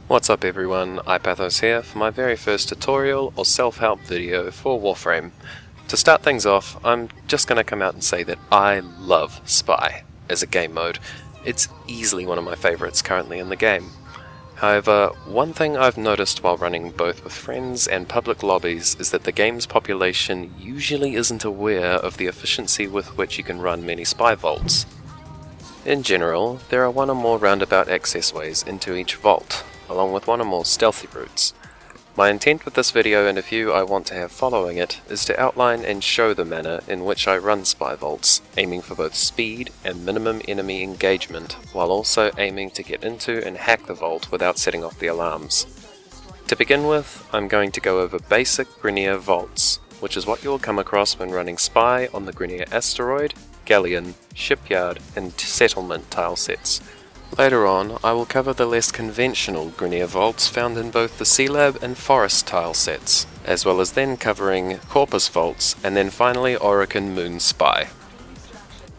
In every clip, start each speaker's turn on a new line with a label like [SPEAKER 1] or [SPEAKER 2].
[SPEAKER 1] What's up everyone, iPathos here for my very first tutorial or self-help video for Warframe. To start things off, I'm just going to come out and say that I love Spy as a game mode. It's easily one of my favourites currently in the game. However, one thing I've noticed while running both with friends and public lobbies is that the game's population usually isn't aware of the efficiency with which you can run many Spy vaults. In general, there are one or more roundabout access ways into each vault, along with one or more stealthy routes. My intent with this video and a few I want to have following it is to outline and show the manner in which I run Spy vaults, aiming for both speed and minimum enemy engagement, while also aiming to get into and hack the vault without setting off the alarms. To begin with, I'm going to go over basic Grineer Vaults, which is what you will come across when running Spy on the Grineer Asteroid, Galleon, Shipyard and Settlement tilesets. Later on, I will cover the less conventional Grineer Vaults found in both the Sea Lab and Forest tilesets, as well as then covering Corpus Vaults, and then finally Orokin Moon Spy.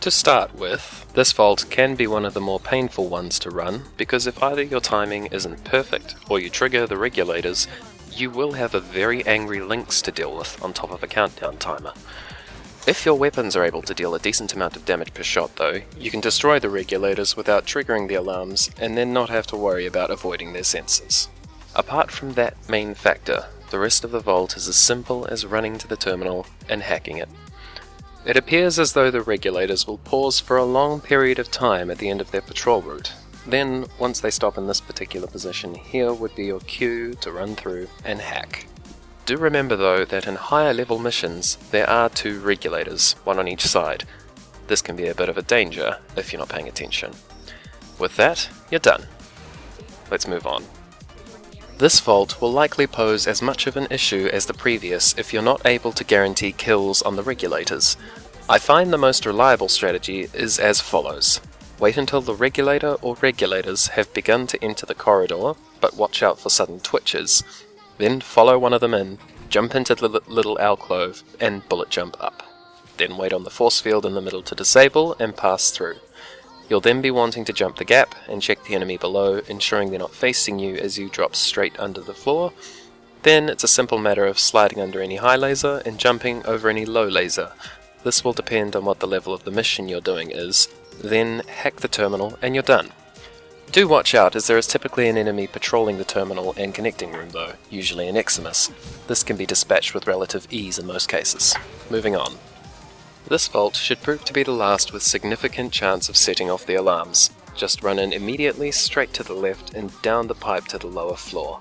[SPEAKER 1] To start with, this vault can be one of the more painful ones to run, because if either your timing isn't perfect, or you trigger the regulators, you will have a very angry Lynx to deal with on top of a countdown timer. If your weapons are able to deal a decent amount of damage per shot though, you can destroy the regulators without triggering the alarms and then not have to worry about avoiding their sensors. Apart from that main factor, the rest of the vault is as simple as running to the terminal and hacking it. It appears as though the regulators will pause for a long period of time at the end of their patrol route. Then, once they stop in this particular position, here would be your cue to run through and hack. Do remember though that in higher level missions there are 2 regulators, one on each side. This can be a bit of a danger if you're not paying attention. With that, you're done. Let's move on. This vault will likely pose as much of an issue as the previous if you're not able to guarantee kills on the regulators. I find the most reliable strategy is as follows. Wait until the regulator or regulators have begun to enter the corridor, but watch out for sudden twitches. Then follow one of them in, jump into the little alcove, and bullet jump up. Then wait on the force field in the middle to disable and pass through. You'll then be wanting to jump the gap and check the enemy below, ensuring they're not facing you as you drop straight under the floor. Then it's a simple matter of sliding under any high laser and jumping over any low laser. This will depend on what the level of the mission you're doing is. Then hack the terminal and you're done. Do watch out, as there is typically an enemy patrolling the terminal and connecting room though, usually an Eximus. This can be dispatched with relative ease in most cases. Moving on. This vault should prove to be the last with significant chance of setting off the alarms. Just run in immediately straight to the left and down the pipe to the lower floor.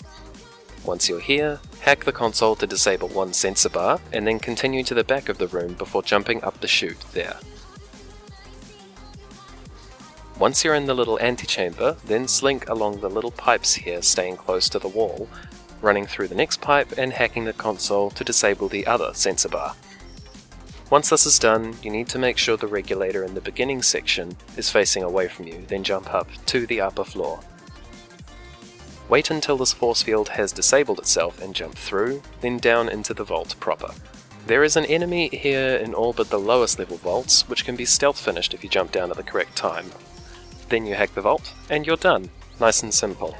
[SPEAKER 1] Once you're here, hack the console to disable one sensor bar, and then continue to the back of the room before jumping up the chute there. Once you're in the little antechamber, then slink along the little pipes here staying close to the wall, running through the next pipe and hacking the console to disable the other sensor bar. Once this is done, you need to make sure the regulator in the beginning section is facing away from you, then jump up to the upper floor. Wait until this force field has disabled itself and jump through, then down into the vault proper. There is an enemy here in all but the lowest level vaults, which can be stealth finished if you jump down at the correct time. Then you hack the vault, and you're done. Nice and simple.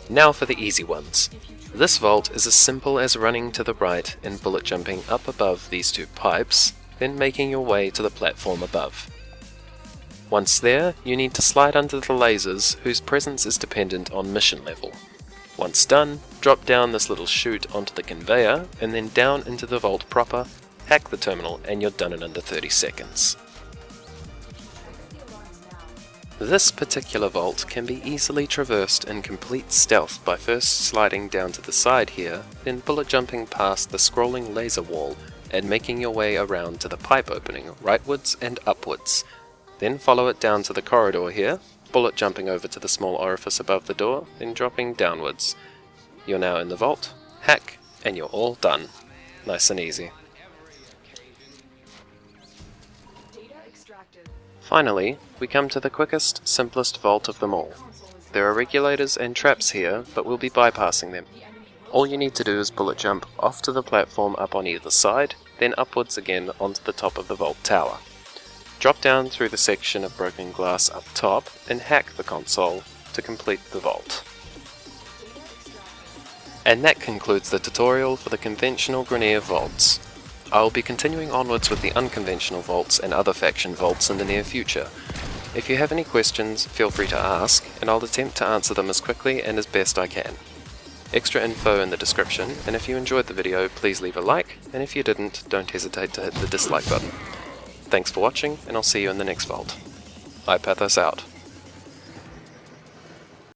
[SPEAKER 1] Now for the easy ones. This vault is as simple as running to the right and bullet jumping up above these 2 pipes, then making your way to the platform above. Once there, you need to slide under the lasers, whose presence is dependent on mission level. Once done, drop down this little chute onto the conveyor, and then down into the vault proper, hack the terminal, and you're done in under 30 seconds. This particular vault can be easily traversed in complete stealth by first sliding down to the side here, then bullet jumping past the scrolling laser wall and making your way around to the pipe opening rightwards and upwards. Then follow it down to the corridor here, bullet jumping over to the small orifice above the door, then dropping downwards. You're now in the vault, hack, and you're all done. Nice and easy. Finally, we come to the quickest, simplest vault of them all. There are regulators and traps here, but we'll be bypassing them. All you need to do is bullet jump off to the platform up on either side, then upwards again onto the top of the vault tower. Drop down through the section of broken glass up top and hack the console to complete the vault. And that concludes the tutorial for the conventional Grineer Vaults. I will be continuing onwards with the unconventional vaults and other faction vaults in the near future. If you have any questions, feel free to ask, and I'll attempt to answer them as quickly and as best I can. Extra info in the description, and if you enjoyed the video, please leave a like, and if you didn't, don't hesitate to hit the dislike button. Thanks for watching, and I'll see you in the next vault. iPathos out.